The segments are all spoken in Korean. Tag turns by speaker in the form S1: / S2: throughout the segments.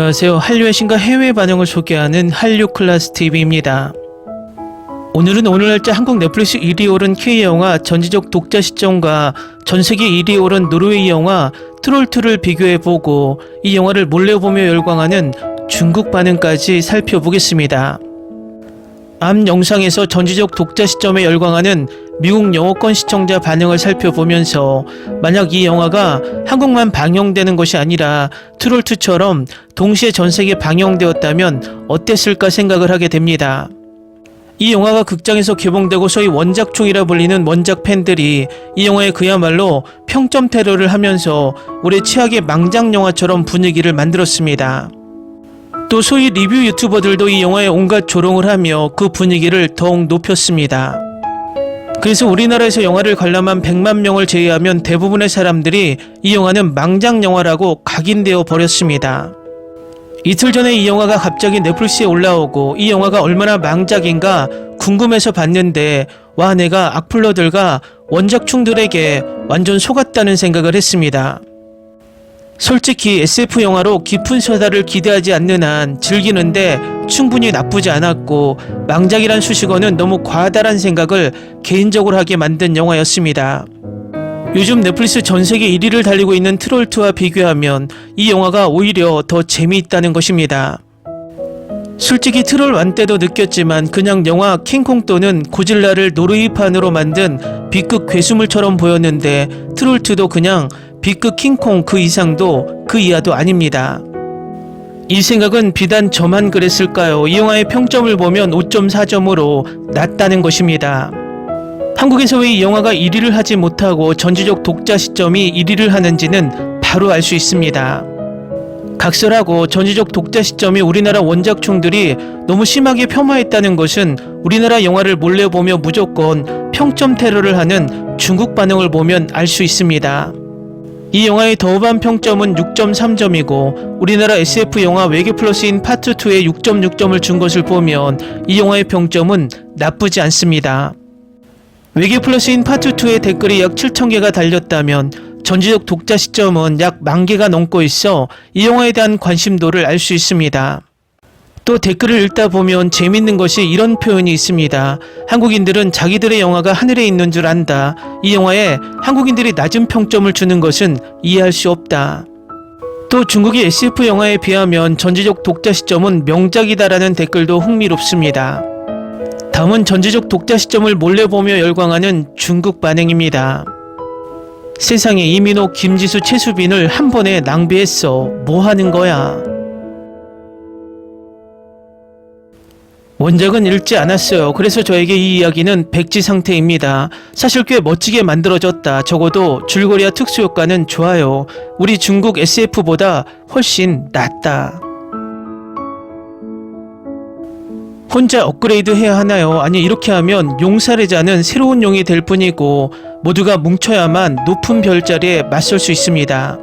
S1: 안녕하세요. 한류의 신과 해외 반응을 소개하는 한류클라스TV입니다. 오늘은 오늘 날짜 한국 넷플릭스 1위 오른 K영화 전지적 독자 시점과 전세계 1위 오른 노르웨이 영화 트롤2를 비교해보고 이 영화를 몰래 보며 열광하는 중국 반응까지 살펴보겠습니다. 앞 영상에서 전지적 독자 시점에 열광하는 미국 영어권 시청자 반응을 살펴보면서 만약 이 영화가 한국만 방영되는 것이 아니라 트롤2처럼 동시에 전세계 방영되었다면 어땠을까 생각을 하게 됩니다. 이 영화가 극장에서 개봉되고 소위 원작충이라 불리는 원작 팬들이 이 영화에 그야말로 평점 테러를 하면서 올해 최악의 망작 영화처럼 분위기를 만들었습니다. 또 소위 리뷰 유튜버들도 이 영화에 온갖 조롱을 하며 그 분위기를 더욱 높였습니다. 그래서 우리나라에서 영화를 관람한 100만 명을 제외하면 대부분의 사람들이 이 영화는 망작 영화라고 각인되어 버렸습니다. 이틀 전에 이 영화가 갑자기 넷플릭스에 올라오고 이 영화가 얼마나 망작인가 궁금해서 봤는데 와, 내가 악플러들과 원작충들에게 완전 속았다는 생각을 했습니다. 솔직히 SF 영화로 깊은 서사를 기대하지 않는 한 즐기는데 충분히 나쁘지 않았고 망작이란 수식어는 너무 과다란 생각을 개인적으로 하게 만든 영화였습니다. 요즘 넷플릭스 전세계 1위를 달리고 있는 트롤2와 비교하면 이 영화가 오히려 더 재미있다는 것입니다. 솔직히 트롤1 때도 느꼈지만 그냥 영화 킹콩 또는 고질라를 노르웨이판으로 만든 B급 괴수물처럼 보였는데 트롤2도 그냥 B급 킹콩 그 이상도 그 이하도 아닙니다. 이 생각은 비단 저만 그랬을까요? 이 영화의 평점을 보면 5.4점으로 낮다는 것입니다. 한국에서 왜 이 영화가 1위를 하지 못하고 전지적 독자 시점이 1위를 하는지는 바로 알 수 있습니다. 각설하고 전지적 독자 시점이 우리나라 원작충들이 너무 심하게 폄하했다는 것은 우리나라 영화를 몰래 보며 무조건 평점 테러를 하는 중국 반응을 보면 알 수 있습니다. 이 영화의 더우반 평점은 6.3점이고 우리나라 SF 영화 외계 플러스인 파트 2에 6.6점을 준 것을 보면 이 영화의 평점은 나쁘지 않습니다. 외계 플러스인 파트 2의 댓글이 약 7,000개가 달렸다면 전지적 독자 시점은 약 10,000개가 넘고 있어 이 영화에 대한 관심도를 알 수 있습니다. 또 댓글을 읽다 보면 재밌는 것이 이런 표현이 있습니다. 한국인들은 자기들의 영화가 하늘에 있는 줄 안다. 이 영화에 한국인들이 낮은 평점을 주는 것은 이해할 수 없다. 또 중국의 SF 영화에 비하면 전지적 독자 시점은 명작이다라는 댓글도 흥미롭습니다. 다음은 전지적 독자 시점을 몰래 보며 열광하는 중국 반응입니다. 세상에 이민호, 김지수, 최수빈을 한 번에 낭비했어. 뭐 하는 거야? 원작은 읽지 않았어요. 그래서 저에게 이 이야기는 백지 상태입니다. 사실 꽤 멋지게 만들어졌다. 적어도 줄거리와 특수효과는 좋아요. 우리 중국 SF보다 훨씬 낫다. 혼자 업그레이드 해야 하나요? 아니, 이렇게 하면 용사레자는 새로운 용이 될 뿐이고 모두가 뭉쳐야만 높은 별자리에 맞설 수 있습니다.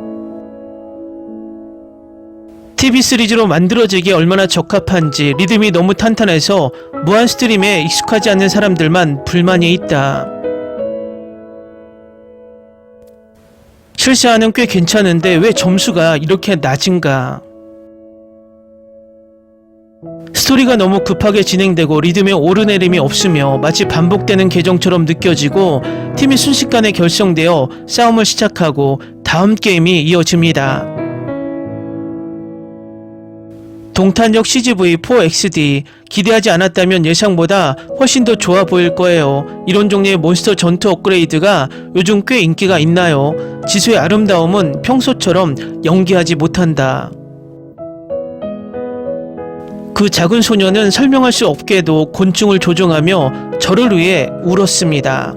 S1: TV 시리즈로 만들어지기에 얼마나 적합한지 리듬이 너무 탄탄해서 무한 스트림에 익숙하지 않는 사람들만 불만이 있다. 실사는 꽤 괜찮은데 왜 점수가 이렇게 낮은가? 스토리가 너무 급하게 진행되고 리듬에 오르내림이 없으며 마치 반복되는 계정처럼 느껴지고 팀이 순식간에 결성되어 싸움을 시작하고 다음 게임이 이어집니다. 동탄역 CGV-4XD 기대하지 않았다면 예상보다 훨씬 더 좋아 보일 거예요. 이런 종류의 몬스터 전투 업그레이드가 요즘 꽤 인기가 있나요? 지수의 아름다움은 평소처럼 연기하지 못한다. 그 작은 소녀는 설명할 수 없게도 곤충을 조종하며 저를 위해 울었습니다.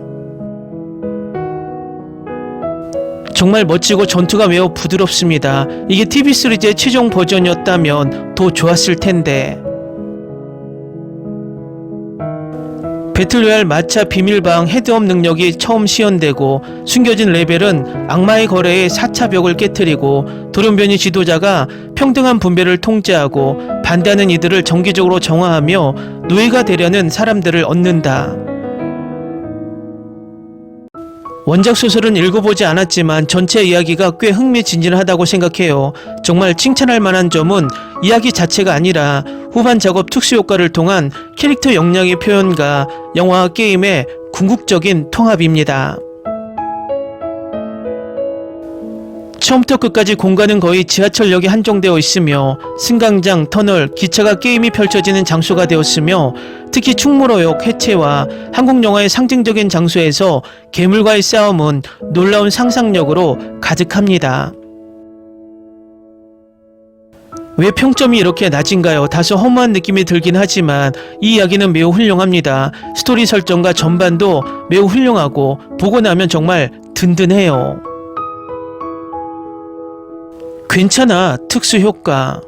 S1: 정말 멋지고 전투가 매우 부드럽습니다. 이게 TV 시리즈의 최종 버전이었다면 더 좋았을 텐데. 배틀로얄 마차 비밀방 헤드업 능력이 처음 시연되고 숨겨진 레벨은 악마의 거래의 4차 벽을 깨트리고 돌연변이 지도자가 평등한 분배를 통제하고 반대하는 이들을 정기적으로 정화하며 노예가 되려는 사람들을 얻는다. 원작 소설은 읽어보지 않았지만 전체 이야기가 꽤 흥미진진하다고 생각해요. 정말 칭찬할 만한 점은 이야기 자체가 아니라 후반 작업 특수효과를 통한 캐릭터 역량의 표현과 영화와 게임의 궁극적인 통합입니다. 처음부터 끝까지 공간은 거의 지하철역에 한정되어 있으며 승강장, 터널, 기차가 게임이 펼쳐지는 장소가 되었으며 특히 충무로역 해체와 한국 영화의 상징적인 장소에서 괴물과의 싸움은 놀라운 상상력으로 가득합니다. 왜 평점이 이렇게 낮은가요? 다소 허무한 느낌이 들긴 하지만 이 이야기는 매우 훌륭합니다. 스토리 설정과 전반도 매우 훌륭하고 보고 나면 정말 든든해요. 괜찮아, 특수효과.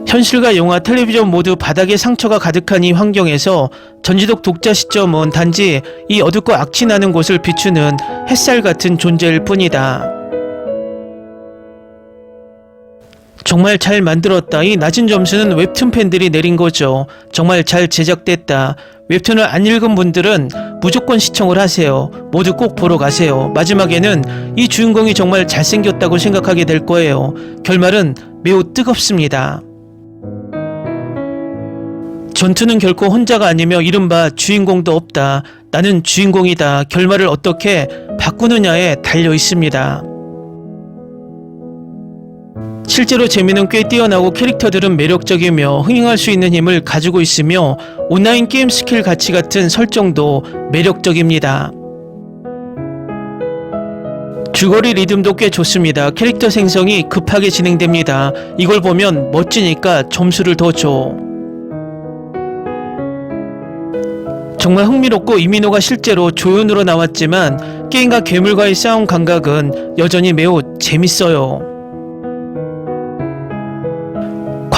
S1: 현실과 영화, 텔레비전 모두 바닥에 상처가 가득한 이 환경에서 전지적 독자 시점은 단지 이 어둡고 악취 나는 곳을 비추는 햇살 같은 존재일 뿐이다. 정말 잘 만들었다. 이 낮은 점수는 웹툰 팬들이 내린 거죠. 정말 잘 제작됐다. 웹툰을 안 읽은 분들은 무조건 시청을 하세요. 모두 꼭 보러 가세요. 마지막에는 이 주인공이 정말 잘생겼다고 생각하게 될 거예요. 결말은 매우 뜨겁습니다. 전투는 결코 혼자가 아니며 이른바 주인공도 없다. 나는 주인공이다. 결말을 어떻게 바꾸느냐에 달려 있습니다. 실제로 재미는 꽤 뛰어나고 캐릭터들은 매력적이며 흥행할 수 있는 힘을 가지고 있으며 온라인 게임 스킬 가치 같은 설정도 매력적입니다. 줄거리 리듬도 꽤 좋습니다. 캐릭터 생성이 급하게 진행됩니다. 이걸 보면 멋지니까 점수를 더 줘. 정말 흥미롭고 이민호가 실제로 조연으로 나왔지만 게임과 괴물과의 싸움 감각은 여전히 매우 재밌어요.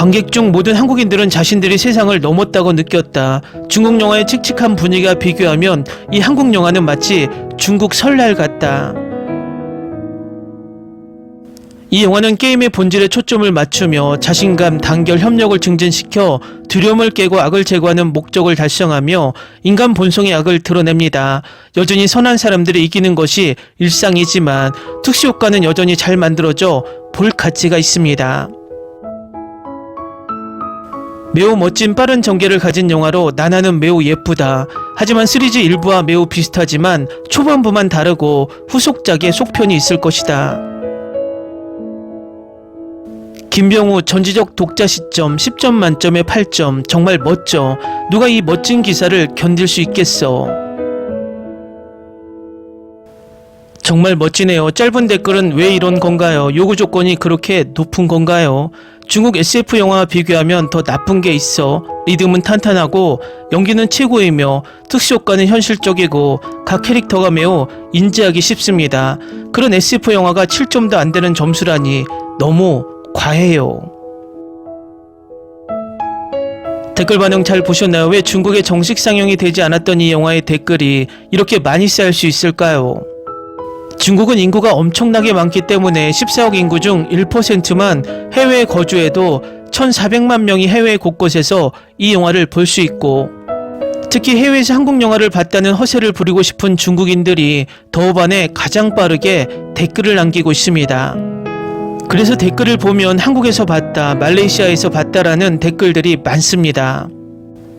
S1: 관객 중 모든 한국인들은 자신들이 세상을 넘었다고 느꼈다. 중국 영화의 칙칙한 분위기와 비교하면 이 한국 영화는 마치 중국 설날 같다. 이 영화는 게임의 본질에 초점을 맞추며 자신감, 단결, 협력을 증진시켜 두려움을 깨고 악을 제거하는 목적을 달성하며 인간 본성의 악을 드러냅니다. 여전히 선한 사람들이 이기는 것이 일상이지만 특수효과는 여전히 잘 만들어져 볼 가치가 있습니다. 매우 멋진 빠른 전개를 가진 영화로 나나는 매우 예쁘다. 하지만 시리즈 일부와 매우 비슷하지만 초반부만 다르고 후속작에 속편이 있을 것이다. 김병우 전지적 독자 시점 10점 만점에 8점. 정말 멋져. 누가 이 멋진 기사를 견딜 수 있겠어. 정말 멋지네요. 짧은 댓글은 왜 이런 건가요? 요구 조건이 그렇게 높은 건가요? 중국 SF 영화와 비교하면 더 나쁜 게 있어. 리듬은 탄탄하고 연기는 최고이며 특수효과는 현실적이고 각 캐릭터가 매우 인지하기 쉽습니다. 그런 SF 영화가 7점도 안 되는 점수라니 너무 과해요. 댓글 반응 잘 보셨나요? 왜 중국에 정식 상영이 되지 않았던 이 영화의 댓글이 이렇게 많이 쌓일 수 있을까요? 중국은 인구가 엄청나게 많기 때문에 14억 인구 중 1%만 해외에 거주해도 1,400만 명이 해외 곳곳에서 이 영화를 볼 수 있고 특히 해외에서 한국 영화를 봤다는 허세를 부리고 싶은 중국인들이 더우반에 가장 빠르게 댓글을 남기고 있습니다. 그래서 댓글을 보면 한국에서 봤다, 말레이시아에서 봤다라는 댓글들이 많습니다.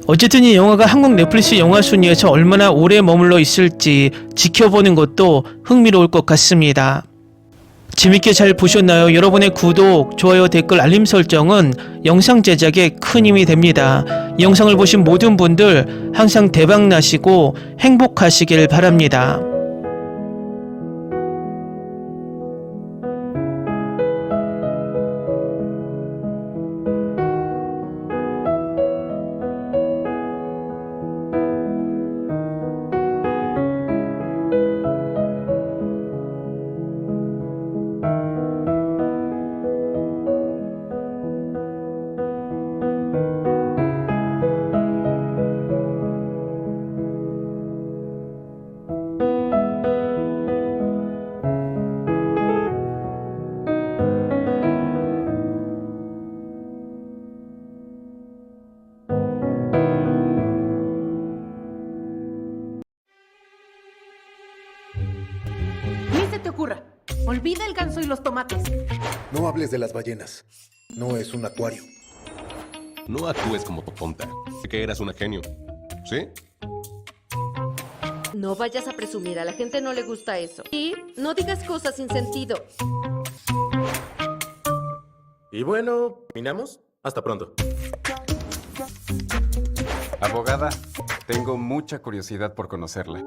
S1: 어쨌든 이 영화가 한국 넷플릭스 영화 순위에서 얼마나 오래 머물러 있을지 지켜보는 것도 흥미로울 것 같습니다. 재밌게 잘 보셨나요? 여러분의 구독, 좋아요, 댓글, 알림 설정은 영상 제작에 큰 힘이 됩니다. 이 영상을 보신 모든 분들 항상 대박 나시고 행복하시길 바랍니다.
S2: Olvida el ganso y los tomates.
S3: No hables de las ballenas. No es un acuario.
S4: No actúes como tonta. Sé que eras una genio. ¿Sí?
S5: No vayas a presumir, a la gente no le gusta eso. Y no digas cosas sin sentido.
S6: Y bueno, ¿terminamos? Hasta pronto.
S7: Abogada, tengo mucha curiosidad por conocerla.